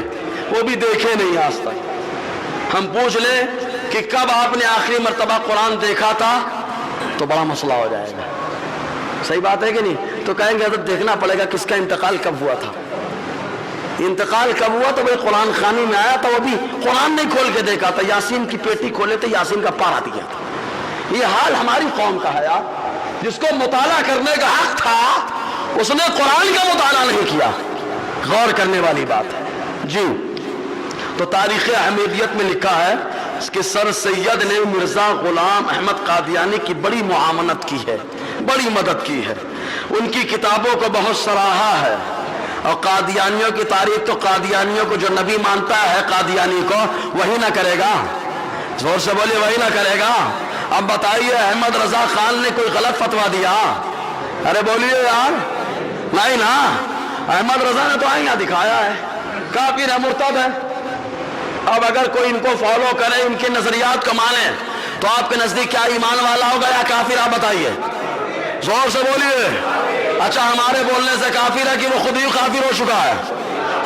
وہ بھی دیکھے نہیں آج تک. ہم پوچھ لیں کہ کب آپ نے آخری مرتبہ قرآن دیکھا تھا تو بڑا مسئلہ ہو جائے گا. صحیح بات ہے کہ نہیں؟ تو کہیں گے حضرت دیکھنا پڑے گا کس کا انتقال کب ہوا تھا. انتقال کب ہوا تو وہ قرآن خوانی میں آیا تھا, وہ بھی قرآن نہیں کھول کے دیکھا تھا, یاسین کی پیٹی کھولے تھے, یاسین کا پارا دیا تھا. یہ حال ہماری قوم کا ہے یار. جس کو مطالعہ کرنے کا حق تھا اس نے قرآن کا مطالعہ نہیں کیا. غور کرنے والی بات ہے جی. تو تاریخ احمدیت میں لکھا ہے کہ سر سید نے مرزا غلام احمد قادیانی کی بڑی معاونت کی ہے, بڑی مدد کی ہے, ان کی کتابوں کو بہت سراہا ہے. اور قادیانیوں کی تاریخ تو قادیانیوں کو جو نبی مانتا ہے قادیانی کو وہی نہ کرے گا. زور سے بولیے, وہی نہ کرے گا. اب بتائیے احمد رضا خان نے کوئی غلط فتویٰ دیا؟ ارے بولیے یار, نہیں نا. احمد رضا نے تو آئینہ دکھایا ہے, کافر ہے, مرتد ہے. اب اگر کوئی ان کو فالو کرے, ان کے نظریات کو مانے, تو آپ کے نزدیک کیا ایمان والا ہوگا یا کافر؟ آپ بتائیے, زور سے بولیے. اچھا, ہمارے بولنے سے کافر ہے کہ وہ خود ہی کافر ہو چکا ہے؟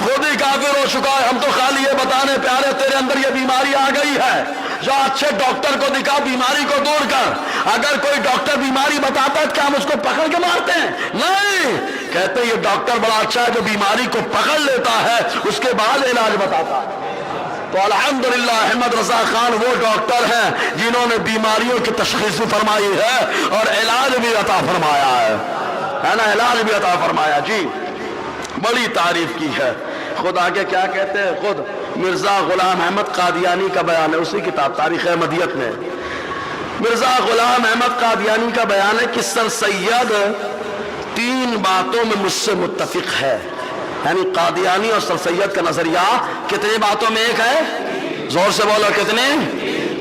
خود ہی کافر ہو چکا ہے. ہم تو خالی یہ بتانے پیارے تیرے اندر یہ بیماری آ گئی ہے, جو اچھے ڈاکٹر کو دکھا, بیماری کو دور کر. اگر کوئی ڈاکٹر بیماری بتاتا ہے کیا ہم اس کو پکڑ کے مارتے ہیں؟ نہیں, کہتے ہیں یہ ڈاکٹر بڑا اچھا ہے جو بیماری کو پکڑ لیتا ہے اس کے بعد علاج بتاتا ہے. تو الحمدللہ احمد رضا خان وہ ڈاکٹر ہیں جنہوں نے بیماریوں کی تشخیص فرمائی ہے اور علاج بھی عطا فرمایا ہے نا, علاج بھی عطا فرمایا جی. بڑی تعریف کی ہے. خود آگے کیا کہتے ہیں, خود مرزا غلام احمد قادیانی کا بیان ہے اسی کتاب تاریخ احمدیت میں. مرزا غلام احمد قادیانی کا بیان ہے کہ سر سید 3 باتوں میں مجھ سے متفق ہے. یعنی قادیانی اور سر سید کا نظریہ کتنی باتوں میں ایک ہے؟ زور سے بولو, کتنے؟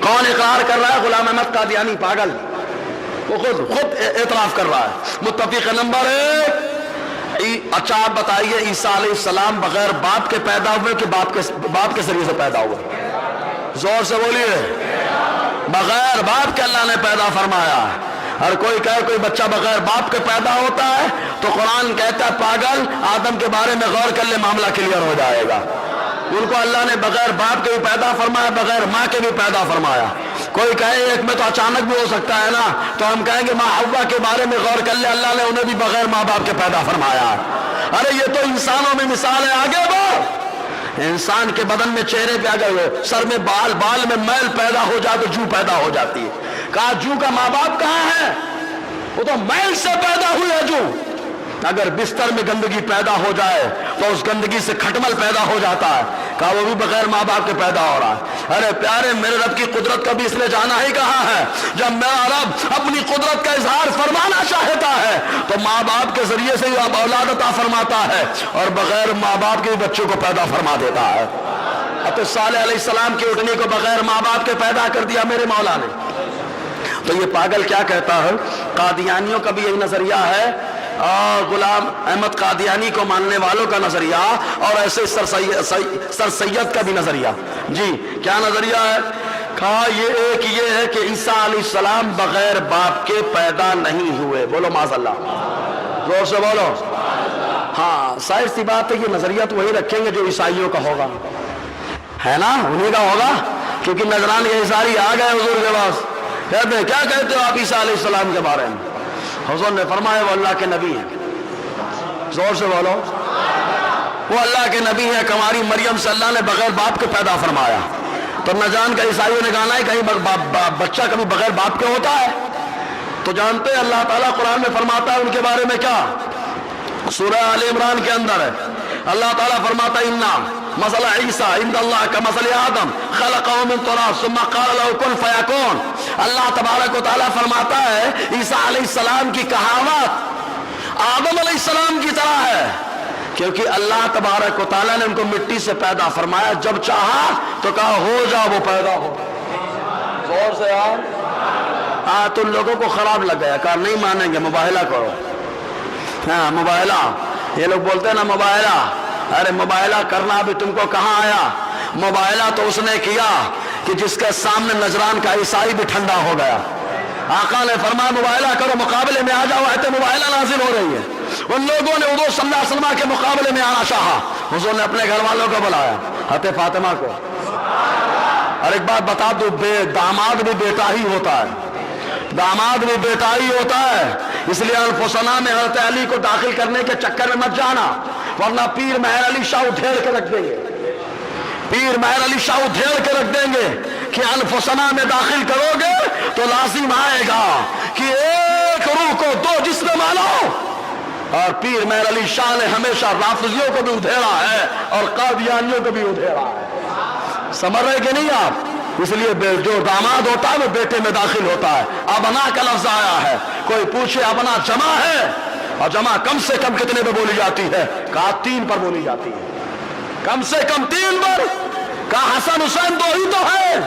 کون اقرار کر رہا ہے؟ غلام احمد قادیانی, پاگل, وہ خود اعتراف کر رہا ہے. متفق نمبر 1. اچھا آپ بتائیے, عیسیٰ علیہ السلام بغیر باپ کے پیدا ہوئے کہ باپ کے ذریعے سے پیدا ہوئے؟ زور سے بولیے. بغیر باپ کے اللہ نے پیدا فرمایا. اور کوئی کہے کوئی بچہ بغیر باپ کے پیدا ہوتا ہے تو قرآن کہتا ہے پاگل، آدم کے بارے میں غور کر لے، معاملہ کلیئر ہو جائے گا۔ ان کو اللہ نے بغیر باپ کے بھی پیدا فرمایا، بغیر ماں کے بھی پیدا فرمایا۔ کوئی کہے ایک میں تو اچانک بھی ہو سکتا ہے نا، تو ہم کہیں گے ماں حوا کے بارے میں غور کر لے، اللہ نے انہیں بھی بغیر ماں باپ کے پیدا فرمایا۔ ارے یہ تو انسانوں میں مثال ہے، آگے بڑھ۔ انسان کے بدن میں چہرے پہ اگر سر میں بال، بال میں میل پیدا ہو جائے تو جو پیدا ہو جاتی ہے۔ کہا جو کا ماں باپ کہاں ہے؟ وہ تو میل سے پیدا ہوئی ہے جو۔ اگر بستر میں گندگی پیدا ہو جائے تو اس گندگی سے کھٹمل پیدا ہو جاتا ہے، کہا وہ بھی بغیر ماں باپ کے پیدا ہو رہا ہے۔ ارے پیارے، میرے رب کی قدرت کا بھی اس نے جانا ہی کہا ہے۔ جب میرا رب اپنی قدرت کا اظہار فرمانا چاہتا ہے تو ماں باپ کے ذریعے سے ہی اولاد عطا فرماتا ہے، اور بغیر ماں باپ کے بچوں کو پیدا فرما دیتا ہے۔ اب صالح علیہ السلام کی اٹھنی کو بغیر ماں باپ کے پیدا کر دیا میرے مولا نے۔ تو یہ پاگل کیا کہتا ہے؟ قادیانیوں کا بھی یہی نظریہ ہے، غلام احمد قادیانی کو ماننے والوں کا نظریہ، اور ایسے سر سید کا بھی نظریہ۔ جی کیا نظریہ ہے؟ کہا یہ ہے کہ عیسیٰ علیہ السلام بغیر باپ کے پیدا نہیں ہوئے۔ بولو معاذ اللہ، زور سے بولو۔ ہاں ظاہر سی بات ہے، یہ نظریہ تو وہی رکھیں گے جو عیسائیوں کا ہوگا، ہے نا، انہیں کا ہوگا، کیونکہ نظران یہ ساری آ گئے حضور کے پاس، کہتے ہیں کیا کہتے ہو آپ عیسیٰ علیہ السلام کے بارے میں؟ حضور نے فرمایا وہ اللہ کے نبی ہیں۔ زور سے بولو، وہ اللہ کے نبی ہیں۔ کماری مریم سے اللہ نے بغیر باپ کے پیدا فرمایا، تو نہ جان کا عیسائیوں نے کہا ہے کہیں بچہ کبھی بغیر باپ کے ہوتا ہے؟ تو جانتے ہیں اللہ تعالیٰ قرآن میں فرماتا ہے ان کے بارے میں کیا؟ سورہ آل عمران کے اندر ہے، اللہ تعالیٰ فرماتا ہے اِنَّا مثل عیسیٰ عند اللہ کمثل آدم خلقہ من تراب ثم قال له کن فیکون۔ اللہ تبارک و تعالیٰ فرماتا ہے عیسیٰ علیہ السلام کی کہاوت آدم علیہ السلام کی طرح ہے، کیونکہ اللہ تبارک و تعالیٰ نے ان کو مٹی سے پیدا فرمایا، جب چاہا تو کہا ہو جا، وہ پیدا ہو۔ زور سے یار، تو لوگوں کو خراب لگ گیا، کہا نہیں مانیں گے، مباہلہ کرو۔ ہاں مباہلہ، یہ لوگ بولتے ہیں نا مباہلہ، ارے مباہلہ کرنا بھی تم کو کہاں آیا؟ مباہلہ تو اس نے کیا کہ جس کے سامنے نجران کا عیسائی بھی ٹھنڈا ہو گیا۔ آقا نے فرمایا مباہلہ کرو، مقابلے میں آ جاؤ، آیت مباہلہ نازل ہو رہی ہے۔ ان لوگوں نے حضور صلی اللہ علیہ وسلم کے مقابلے میں آنا چاہا، حضور نے اپنے گھر والوں کو بلایا، حضرت فاطمہ کو۔ اور ایک بات بتا دو، داماد بھی بیٹا ہی ہوتا ہے، داماد بھی بیٹا ہی ہوتا ہے، اس لیے الفسنا میں حضرت علی کو داخل کرنے کے چکر میں مت جانا، ورنہ پیر مہر علی شاہ ادھیڑ کے رکھ دیں گے، پیر مہر علی شاہ ادھیڑ کے رکھ دیں گے کہ الفسنا میں داخل کرو گے تو لازم آئے گا کہ ایک روح کو دو جسم مانو۔ اور پیر مہر علی شاہ نے ہمیشہ رافضیوں کو بھی ادھیڑا ہے اور قادیانیوں کو بھی ادھیڑا ہے، سمجھ رہے کہ نہیں آپ؟ اس لیے جو داماد ہوتا ہے وہ بیٹے میں داخل ہوتا ہے۔ ابنا کا لفظ آیا ہے، کوئی پوچھے ابنا جمع ہے، اور جمع کم سے کم کتنے پہ بولی جاتی ہے؟ کہا 3 پر بولی جاتی ہے، کم سے کم 3 پر۔ کہا حسن حسین 2 ہی تو ہے،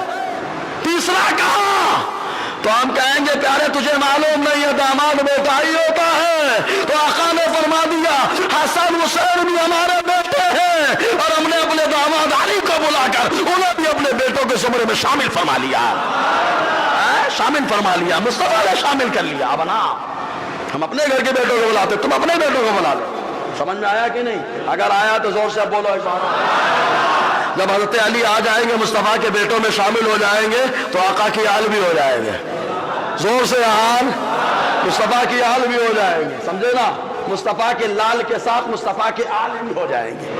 تیسرا کہاں؟ تو ہم کہیں گے پیارے تجھے معلوم نہیں ہے داماد بیٹا ہی ہوتا ہے، تو آقا نے فرما دیا حسن حسین بھی ہمارے بیٹے ہیں، اور ہم نے اپنے داماد علی کو بلا کر انہیں بھی اپنے بیٹوں کے زمرے میں شامل فرما لیا، شامل فرما لیا، مصطفیٰ نے شامل کر لیا۔ اب نا ہم اپنے گھر کے بیٹوں کو بلاتے، تم اپنے بیٹوں کو بلا لو۔ سمجھ میں آیا کہ نہیں؟ اگر آیا تو زور سے بولو۔ جب حضرت علی آ جائیں گے، مصطفیٰ کے بیٹوں میں شامل ہو جائیں گے، تو آقا کی آل بھی ہو جائیں گے، زور سے آل، مصطفیٰ کی آل بھی ہو جائیں گے، سمجھے نا؟ مصطفیٰ کے لال کے ساتھ مصطفیٰ کے آل بھی ہو جائیں گے۔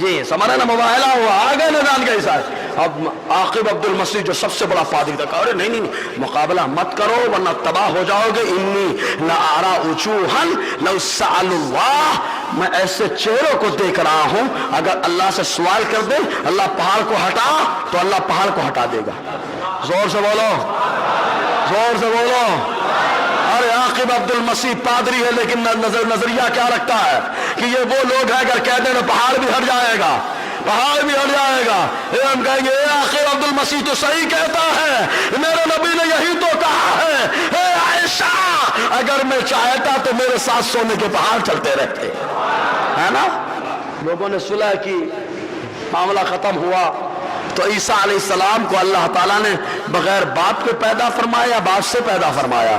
جی سمجھا نا؟ مباہلہ ہوا، آگے نظام کے حساب۔ اب عاقب عبد المسیح جو سب سے بڑا فادی تھا، کہا نہیں مقابلہ مت کرو ورنہ تباہ ہو جاؤ گے۔ انی لارا وجوہا لو سألوا اللہ، میں ایسے چہروں کو دیکھ رہا ہوں اگر اللہ سے سوال کر دے اللہ پہاڑ کو ہٹا تو اللہ پہاڑ کو ہٹا دے گا۔ زور سے بولو، زور سے بولو۔ ارے عاقب عبد المسیح پادری ہے لیکن نظریہ کیا رکھتا ہے کہ یہ وہ لوگ ہیں اگر کہہ دیں تو پہاڑ بھی ہٹ جائے گا، پہاڑ بھی ہٹ جائے گا۔ ہم کہیں گے اے عاقب عبد المسیح تو صحیح کہتا ہے، میرے نبی نے یہی تو کہا ہے، اے عائشہ اگر میں چاہتا تو میرے ساتھ سونے کے پہاڑ چلتے رہتے، ہے نا؟ لوگوں نے صلح کی، معاملہ ختم ہوا، تو عیسیٰ علیہ السلام کو اللہ تعالیٰ نے بغیر باپ کے پیدا فرمایا، باپ سے پیدا فرمایا؟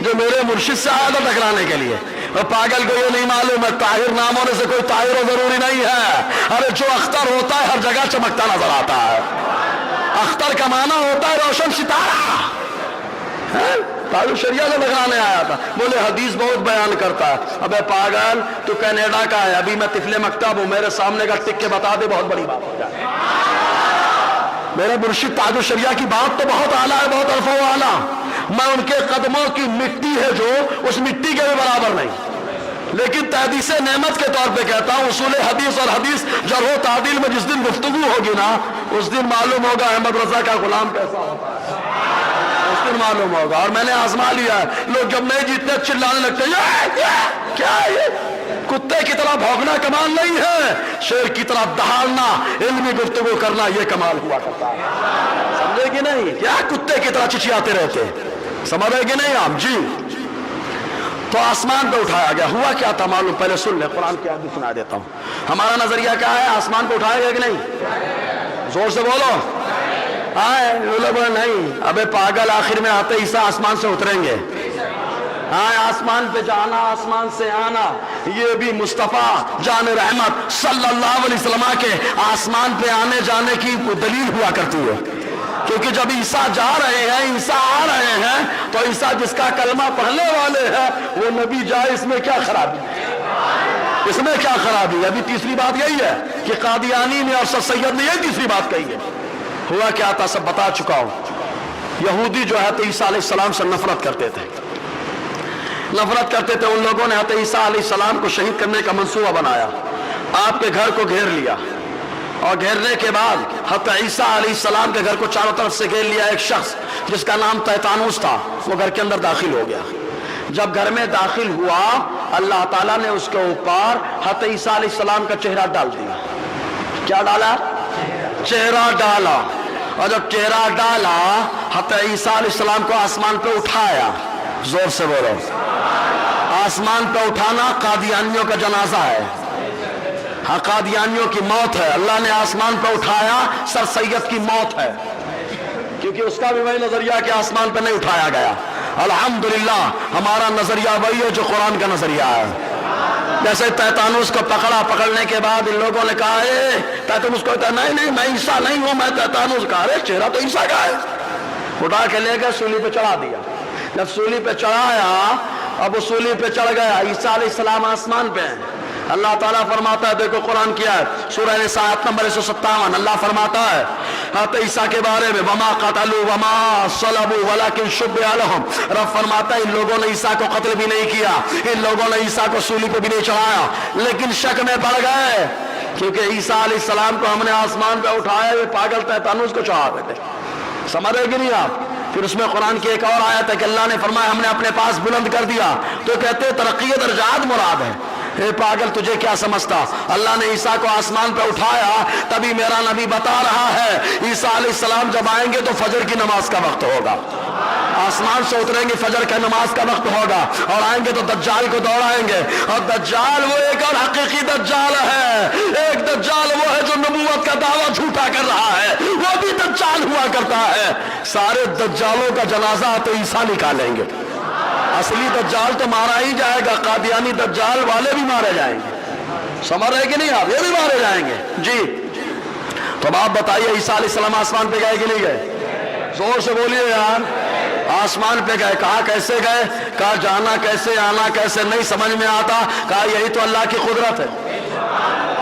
جو میرے مرشد سے آیا تھا ٹکرانے کے لیے. اور پاگل کو یہ نہیں معلوم ہے طاہر نام ہونے سے کوئی طاہر و ضروری نہیں ہے. ارے جو اختر ہوتا ہے ہر جگہ چمکتا نظر آتا ہے. اختر کا معنی ہوتا ہے روشن ستارہ. تاج الشریعہ سے ٹکرانے آیا تھا. بولے حدیث بہت بیان کرتا ہے. ابے پاگل تو کینیڈا کا ہے, ابھی میں طفل مکتب ہوں, میرے سامنے کا ٹک کے بتا دے بہت بڑی بات ہو جائے. میرے مرشد تاج الشریعہ کی بات تو بہت اعلیٰ ہے, بہت عرف و اعلیٰ. میں ان کے قدموں کی مٹی ہے جو اس مٹی کے بھی برابر نہیں, لیکن تحدیث نعمت کے طور پہ کہتا ہوں اصول حدیث اور حدیث جرح و تعدیل میں جس دن گفتگو ہوگی نا اس دن معلوم ہوگا احمد رضا کا غلام کیسا ہوتا ہے, اس دن معلوم ہوگا. اور میں نے آزما لیا ہے, لوگ جب نہیں جیتتے چلانے لگتے ہیں کیا یہ کتے کی طرح بھونکنا کمال نہیں ہے, شیر کی طرح دہاڑنا علمی گفتگو کرنا یہ کمال ہوا کرتا ہے. سمجھے کہ نہیں؟ کیا کتے کی طرح چچیاتے رہتے, سمجھ رہے کہ نہیں آپ؟ جی تو آسمان پہ اٹھایا گیا. ہوا کیا تھا معلوم؟ پہلے سن لے, قرآن کی آیت سنا دیتا ہوں. ہمارا نظریہ کیا ہے؟ آسمان پہ اٹھایا گیا کہ نہیں؟ زور سے بولو. آئے لوگ نہیں, ابے پاگل آخر میں آتے عیسیٰ آسمان سے اتریں گے. ہاں آسمان پہ جانا آسمان سے آنا یہ بھی مصطفیٰ جان رحمت صلی اللہ علیہ وسلم کے آسمان پہ آنے جانے کی دلیل ہوا کرتی ہے. کیونکہ جب عیسیٰ جا رہے ہیں, عیسیٰ آ رہے ہیں, تو عیسیٰ جس کا کلمہ پڑھنے والے ہیں وہ نبی جائے, اس میں کیا خرابی, اس میں کیا خرابی؟ ابھی تیسری بات یہی ہے کہ قادیانی نے اور سر سید نے یہی تیسری بات کہی ہے. ہوا کیا تھا سب بتا چکا ہوں. یہودی جو ہے عیسیٰ علیہ السلام سے نفرت کرتے تھے, نفرت کرتے تھے. ان لوگوں نے حضرت عیسیٰ علیہ السلام کو شہید کرنے کا منصوبہ بنایا, آپ کے گھر کو گھیر لیا, اور گھیرنے کے بعد حضرت عیسیٰ علیہ السلام کے گھر کو چاروں طرف سے گھیر لیا. ایک شخص جس کا نام تیتانوس تھا وہ گھر کے اندر داخل ہو گیا. جب گھر میں داخل ہوا اللہ تعالیٰ نے اس کے اوپر حضرت عیسیٰ علیہ السلام کا چہرہ ڈال دیا. کیا ڈالا؟ چہرہ ڈالا. اور جب چہرہ ڈالا حضرت عیسیٰ علیہ السلام کو آسمان پہ اٹھایا. زور سے بولو. آسمان پہ اٹھانا قادیانیوں کا جنازہ ہے. ہاں قادیانیوں کی موت ہے. اللہ نے آسمان پہ اٹھایا, سر سید کی موت ہے, کیونکہ اس کا بھی وہی نظریہ کہ آسمان پہ نہیں اٹھایا گیا. الحمدللہ ہمارا نظریہ وہی ہے جو قرآن کا نظریہ ہے. جیسے تیتانوس کو پکڑا, پکڑنے کے بعد ان لوگوں نے کہا تیتانوس کو کہتا نہیں میں عیسیٰ نہیں ہوں, میں تیتانوس. کہا ارے چہرہ تو عیسیٰ کا ہے. اٹھا کے لے گئے سولی پہ چڑھا دیا. جب سولی پہ چڑھایا, اب وہ سولی پہ چڑھ گیا, عیسیٰ علیہ السلام آسمان پہ ہیں. اللہ تعالیٰ فرماتا ہے, دیکھو قرآن کی آیت سورہ نساء آیت نمبر 157, اللہ فرماتا ہے حضرت عیسیٰ کے بارے میں وما قتلوا وما صلبوا ولکن شبہ لہم. رب فرماتا ہے ان لوگوں نے عیسیٰ کو قتل بھی نہیں کیا, ان لوگوں نے عیسیٰ کو سولی پہ بھی نہیں چڑھایا, لیکن شک میں پڑ گئے کیونکہ عیسیٰ علیہ السلام کو ہم نے آسمان پہ اٹھایا, یہ پاگل تیتانوس کو چڑھا رہے تھے. سمجھ رہے کہ نہیں آپ؟ پھر اس میں قرآن کی ایک اور آیت ہے کہ اللہ نے فرمایا ہم نے اپنے پاس بلند کر دیا. تو کہتے ترقی درجات مراد ہے. اے پاگل تجھے کیا سمجھتا؟ اللہ نے عیسیٰ کو آسمان پہ اٹھایا, تبھی میرا نبی بتا رہا ہے عیسیٰ علیہ السلام جب آئیں گے تو فجر کی نماز کا وقت ہوگا. آسمان سے اتریں گے, فجر کا نماز کا وقت ہوگا, اور آئیں گے تو دجال کو دوڑائیں گے. اور دجال وہ ایک اور حقیقی دجال ہے. ایک دجال وہ ہے جو نبوت کا دعویٰ جھوٹا کر رہا ہے, وہ بھی دجال ہوا کرتا ہے. سارے دجالوں کا جنازہ تو عیسیٰ نکالیں گے. اصلی دجال تو مارا ہی جائے گا, قادیانی دجال والے بھی مارے جائیں گے. سمجھ رہے کہ نہیں آپ؟ یہ بھی مارے جائیں گے. جی تو آپ بتائیے عیسیٰ علیہ السلام آسمان پہ گئے کہ نہیں گئے؟ زور سے بولیے یار. آسمان پہ گئے. کہا کیسے گئے؟ کہا جانا کیسے آنا کیسے نہیں سمجھ میں آتا. کہا یہی تو اللہ کی قدرت ہے.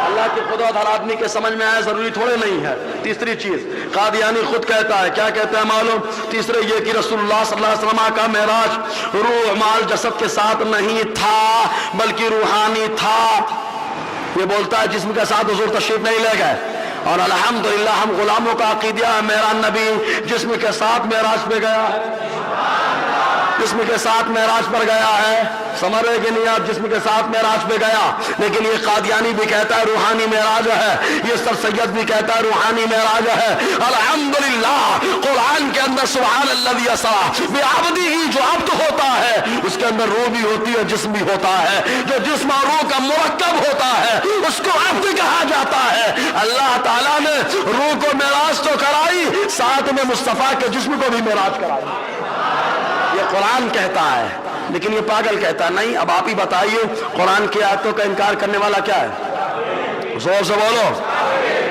اللہ کی قدرت ہر آدمی کے سمجھ میں آئے ضروری تھوڑے نہیں ہے. تیسری چیز قادیانی خود کہتا ہے, کیا کہتا ہے معلوم؟ تیسرے یہ کہ رسول اللہ صلی اللہ علیہ وسلم کا معراج روح مال جسد کے ساتھ نہیں تھا بلکہ روحانی تھا. یہ بولتا ہے جسم کے ساتھ حضور تشریف نہیں لے گئے. اور الحمدللہ ہم غلاموں کا عقیدہ ہے میرا نبی جسم کے ساتھ معراج پہ گیا ہے, جسم کے ساتھ معراج پر گیا ہے. سمجھ رہے کہ نہیں آپ؟ جسم کے ساتھ معراج پہ گیا. لیکن یہ قادیانی بھی کہتا ہے روحانی معراج ہے, یہ سر سید بھی کہتا ہے روحانی معراج ہے. الحمدللہ قرآن کے اندر سبحان الذی اسری بعبدہ جو عبد ہوتا ہے اس کے اندر روح بھی ہوتی ہے, جسم بھی ہوتا ہے. جو جسم اور روح کا مرکب ہوتا ہے اس کو عبد کہا جاتا ہے. اللہ تعالیٰ نے روح کو معراج تو کرائی, ساتھ میں مصطفیٰ کے جسم کو بھی معراج کرائی. یہ قرآن کہتا ہے، لیکن یہ پاگل کہتا ہے نہیں۔ اب آپ ہی بتائیے قرآن کی آیتوں کا انکار کرنے والا کیا ہے؟ زور سے بولو۔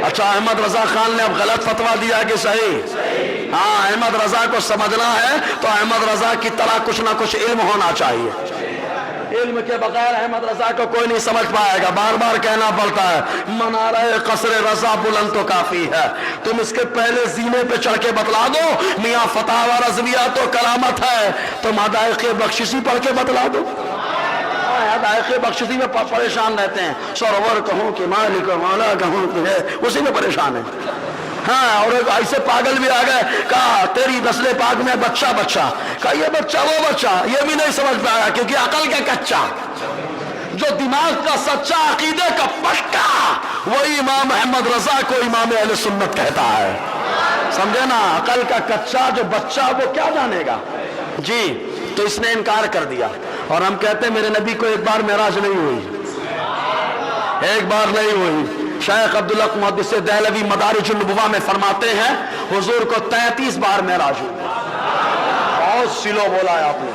اچھا احمد رضا خان نے اب غلط فتویٰ دیا کہ صحیح؟ ہاں، احمد رضا کو سمجھنا ہے تو احمد رضا کی طرح کچھ نہ کچھ علم ہونا چاہیے۔ علم کے بغیر احمد رضا کو کوئی نہیں سمجھ پائے گا، بار بار کہنا پڑتا ہے منارہ قصر رضا بلند تو کافی ہے، تم اس کے پہلے زینے پہ چڑھ کے بتلا دو میاں فتاوی رضویہ تو کرامت ہے، تم حدائق بخششی پڑھ کے بتلا دو۔ حدائق بخششی میں پریشان رہتے ہیں، سرور کہوں کہ مالک مولا کہوں کہ اسی میں پریشان ہے۔ ہاں، اور ایسے پاگل بھی آ گئے، کہا تیری نسل پاک میں بچہ بچہ، کہا یہ بچہ وہ بچہ، یہ بھی نہیں سمجھ پایا کیونکہ عقل کا کچا، جو دماغ کا سچا عقیدے کا پکا، وہی امام احمد رضا کو امام اہل سنت کہتا ہے۔ سمجھے نا؟ عقل کا کچا جو بچہ وہ کیا جانے گا؟ جی، تو اس نے انکار کر دیا، اور ہم کہتے ہیں میرے نبی کو ایک بار معراج نہیں ہوئی، ایک بار نہیں ہوئی۔ شیخ عبداللہ محدث دہلوی مدارج النبوہ میں فرماتے ہیں حضور کو 33 بار معراج ہوئی۔ بہت سلو بولا ہے آپ نے،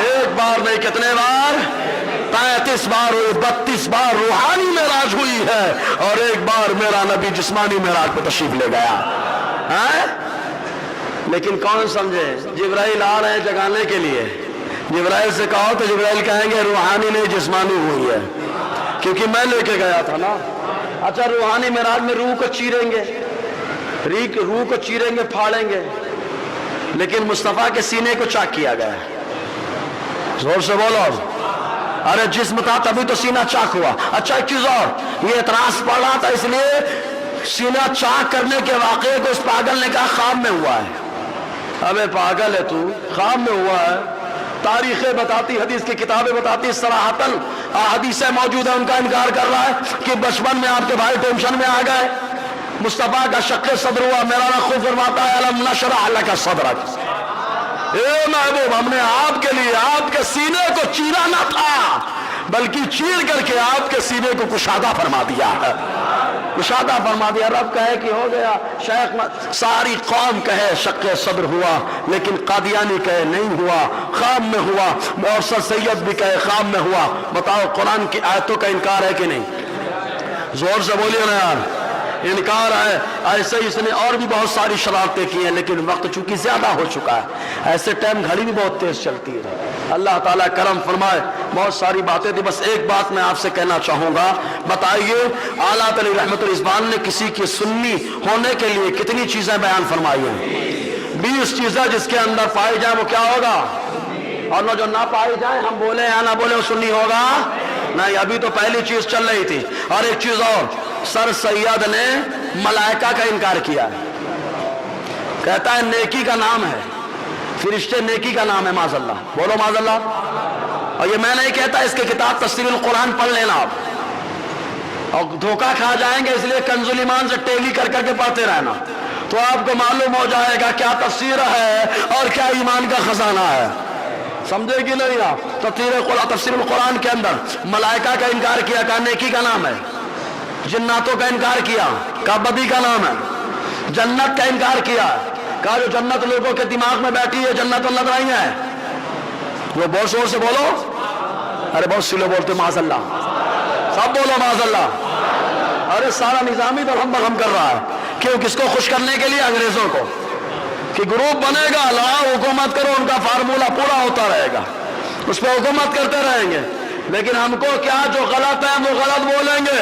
ایک بار نہیں، کتنے بار؟ 33 بار ہوئی، 32 بار روحانی معراج ہوئی ہے، اور ایک بار میرا نبی جسمانی معراج پہ تشریف لے گیا ہے۔ لیکن کون سمجھے؟ جبرائیل آ رہے ہیں جگانے کے لیے، جبرائیل سے کہو تو جبرائیل کہیں گے روحانی نہیں جسمانی ہوئی ہے، کیونکہ میں لے کے گیا تھا نا۔ اچھا، روحانی معراج میں روح کو چیریں گے، روح کو چیریں گے، پھاڑیں گے، لیکن مصطفیٰ کے سینے کو چاک کیا گیا ہے۔ زور سے بولو۔ ارے جسم تھا تبھی تو سینہ چاک ہوا۔ اچھا ایک چیز اور، یہ اعتراض پڑ رہا تھا اس لیے سینہ چاک کرنے کے واقعے کو اس پاگل نے کہا خواب میں ہوا ہے۔ ابے پاگل ہے تو، خواب میں ہوا ہے؟ تاریخیں بتاتی، حدیث کی کتابیں بتاتی، صراحتاً حدیثیں موجود ہیں، ان کا انکار کر رہا ہے کہ بچپن میں آپ کے بھائی ٹینشن میں آ گئے، مصطفیٰ کا شق صدر ہوا۔ میرا خود فرماتا ہے الم نشرح لک صدرک، اے محبوب ہم نے آپ کے لیے آپ کے سینے کو چیرا نہ تھا بلکہ چیر کر کے آپ کے سینے کو کشادہ فرما دیا ہے، کشادہ فرما دیا۔ رب کہے کہ ہو گیا، شیخ ساری قوم کہے شق صدر ہوا، لیکن قادیانی کہے نہیں ہوا، خواب میں ہوا، اور سر سید بھی کہے خواب میں ہوا۔ بتاؤ قرآن کی آیتوں کا انکار ہے کہ نہیں؟ زور سے بولیے نا یار، انکار ہے۔ ایسے ہی اس نے اور بھی بہت ساری شرارتیں کی ہیں، لیکن وقت چونکہ زیادہ ہو چکا ہے، ایسے ٹائم گھڑی بھی بہت تیز چلتی ہے۔ اللہ تعالیٰ کرم فرمائے، بہت ساری باتیں تھی، بس ایک بات میں آپ سے کہنا چاہوں گا۔ بتائیے اعلیٰ علی رحمت الرضوان نے کسی کے سنی ہونے کے لیے کتنی چیزیں بیان فرمائی ہیں؟ 20 چیزیں جس کے اندر پائی جائیں وہ کیا ہوگا، اور جو نہ پائی جائیں ہم بولے یا نہ بولے وہ سنی ہوگا نہیں۔ ابھی تو پہلی چیز چل رہی تھی۔ اور ایک چیز اور، سر سید نے ملائکہ کا انکار کیا ہے، کہتا ہے نیکی کا نام ہے، فرشتے نیکی کا نام ہے، معاذ اللہ، بولو معاذ اللہ۔ اور یہ میں نہیں کہتا، اس کے کتاب تفسیر القرآن پڑھ لینا آپ، اور دھوکہ کھا جائیں گے اس لیے کنز الایمان سے ٹیلی کر کر کے پڑھتے رہنا، تو آپ کو معلوم ہو جائے گا کیا تفسیر ہے اور کیا ایمان کا خزانہ ہے۔ سمجھے کہ نہیں آپ؟ تفسیر القرآن کے اندر ملائکہ کا انکار کیا، کہا نیکی کا نام ہے، جناتوں کا انکار کیا، کہا بدی کا نام ہے، جنت کا انکار کیا، کہا جو جنت لوگوں کے دماغ میں بیٹھی ہے جنت اللہ نہیں ہے۔ وہ بہت زور سے بولو، ارے بہت سلو بولتے، معاذ اللہ، سب بولو معاذ اللہ۔ ارے سارا نظامی تو ہم بغم کر رہا ہے، کیوں؟ کس کو خوش کرنے کے لیے؟ انگریزوں کو، کہ گروپ بنے گا، لاؤ حکومت کرو، ان کا فارمولہ پورا ہوتا رہے گا، اس پہ حکومت کرتے رہیں گے، لیکن ہم کو کیا جو غلط ہے وہ غلط بولیں گے،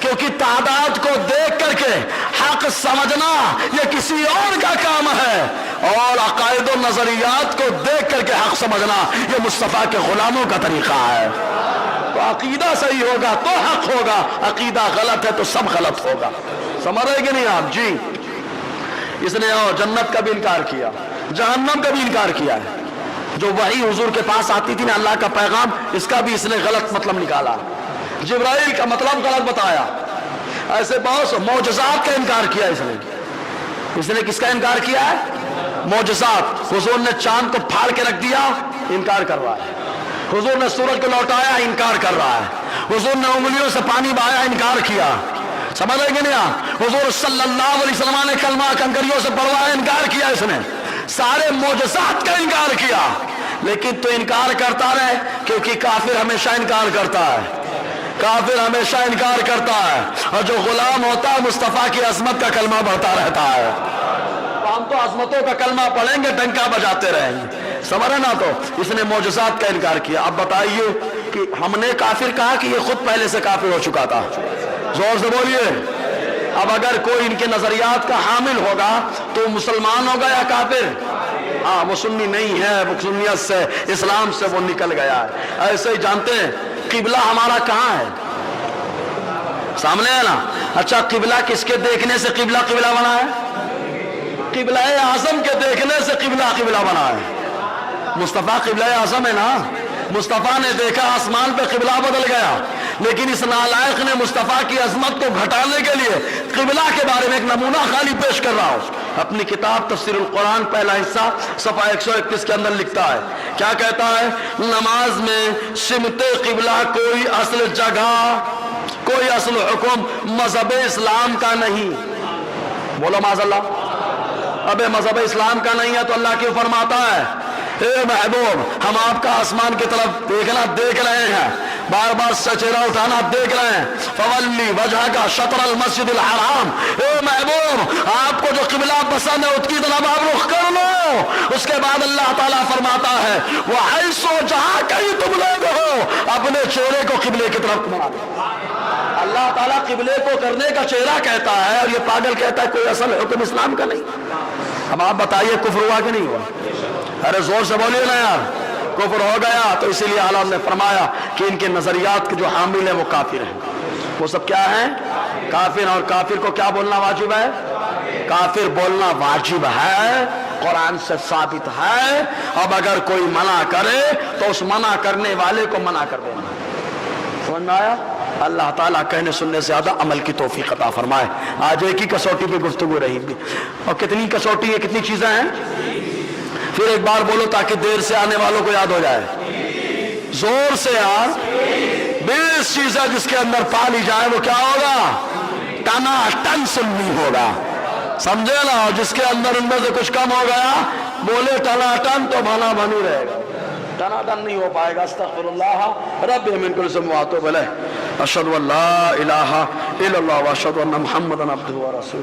کیونکہ تعداد کو دیکھ کر کے حق سمجھنا یہ کسی اور کا کام ہے، اور عقائد و نظریات کو دیکھ کر کے حق سمجھنا یہ مصطفیٰ کے غلاموں کا طریقہ ہے۔ تو عقیدہ صحیح ہوگا تو حق ہوگا، عقیدہ غلط ہے تو سب غلط ہوگا۔ سمجھ رہے کہ نہیں آپ؟ جی، اس نے جنت کا بھی انکار کیا، جہنم کا بھی انکار کیا ہے، جو وحی حضور کے پاس آتی تھی نا اللہ کا پیغام، اس کا بھی اس نے غلط مطلب نکالا، جبرائیل کا مطلب غلط بتایا، ایسے بہت معجزات کا انکار کیا اس نے کس کا انکار کیا ہے؟ معجزات۔ حضور نے چاند کو پھاڑ کے رکھ دیا، انکار کر رہا ہے۔ حضور نے سورج کو لوٹایا، انکار کر رہا ہے۔ حضور نے انگلیوں سے پانی بہایا، انکار کیا۔ سمجھ رہے کہ نہیں؟ حضور صلی اللہ علیہ وسلم نے کلمہ کنکریوں سے پڑھوایا، انکار کیا اس نے۔ سارے معجزات کا انکار کیا، لیکن تو انکار کرتا رہے، کیونکہ کافر ہمیشہ انکار کرتا ہے، کافر ہمیشہ انکار کرتا ہے، اور جو غلام ہوتا ہے مصطفیٰ کی عظمت کا کلمہ پڑھتا رہتا ہے۔ ہم تو عظمتوں کا کلمہ پڑھیں گے، ڈنکا بجاتے رہیں گے، سمجھے نا؟ تو اس نے معجزات کا انکار کیا۔ اب بتائیے کہ ہم نے کافر کہا کہ یہ خود پہلے سے کافر ہو چکا تھا؟ زور سے بولیے۔ اب اگر کوئی ان کے نظریات کا حامل ہوگا تو مسلمان ہوگا یا کافر؟ ہاں، وہ سنی نہیں ہے، وہ سنیت سے، اسلام سے وہ نکل گیا ہے۔ ایسے ہی جانتے ہیں قبلہ ہمارا کہاں ہے؟ سامنے ہے نا۔ اچھا، قبلہ کس کے دیکھنے سے قبلہ قبلہ بنا ہے؟ قبلہ اعظم کے دیکھنے سے قبلہ قبلہ بنا ہے۔ مصطفیٰ قبلہ اعظم ہے نا، مصطفیٰ نے دیکھا آسمان پہ قبلہ بدل گیا، لیکن اس نالائق نے مصطفیٰ کی عظمت کو گھٹانے کے لیے قبلہ کے بارے میں ایک نمونہ خالی پیش کر رہا ہوں۔ اپنی کتاب تفسیر القرآن پہلا حصہ صفحہ 131 کے اندر لکھتا ہے، کیا کہتا ہے؟ نماز میں سمت قبلہ کوئی اصل جگہ، کوئی اصل حکم مذہب اسلام کا نہیں۔ بولو معاذ اللہ۔ ابے مذہب اسلام کا نہیں ہے تو اللہ کیوں فرماتا ہے اے محبوب ہم آپ کا آسمان کی طرف دیکھنا دیکھ رہے ہیں، بار بار چہرہ اٹھانا دیکھ رہے ہیں، فولی وجہ کا شطر المسجد الحرام، اے محبوب آپ کو جو قبلہ پسند ہے اس کی طرف آپ رخ کر لو۔ اس کے بعد اللہ تعالیٰ فرماتا ہے وحیث جہاں کہیں تم لوگ ہو اپنے چہرے کو قبلے کی طرف مڑا دو۔ اللہ تعالیٰ قبلے کو کرنے کا چہرہ کہتا ہے، اور یہ پاگل کہتا ہے کوئی اصل حکم اسلام کا نہیں۔ اب آپ بتائیے کفر ہوا کہ نہیں ہوا؟ ارے زور سے بولیے نا یار، کفر ہو گیا۔ تو اسی لیے اعلیٰ نے فرمایا کہ ان کے نظریات کے جو حامل ہیں وہ کافر ہیں۔ وہ سب کیا ہیں؟ کافر۔ اور کافر کو کیا بولنا واجب ہے؟ کافر بولنا واجب ہے، قرآن سے ثابت ہے۔ اب اگر کوئی منع کرے تو اس منع کرنے والے کو منع کر دینا۔ سمجھ میں آیا؟ اللہ تعالیٰ کہنے سننے سے زیادہ عمل کی توفیق عطا فرمائے۔ آج ایک ہی کسوٹی پہ گفتگو رہی گی، اور کتنی کسوٹی ہے، کتنی چیزیں ہیں؟ پھر ایک بار بولو تاکہ دیر سے آنے والوں کو یاد ہو جائے، زور سے یار۔ 20 چیزیں جس کے اندر پالی جائے وہ کیا ہوگا؟ ٹنا ٹن سنی ہوگا، سمجھے نا؟ اور جس کے اندر ان میں سے کچھ کم ہو گیا، بولے ٹنا ٹن تو بھانا بنی رہے گا، ٹنا ٹن نہیں ہو پائے گا۔ استغفر اللہ رب من کل ذنب واتوب الیہ، اشہد ان لا الہ الا اللہ واشہد ان محمدا عبدہ ورسولہ۔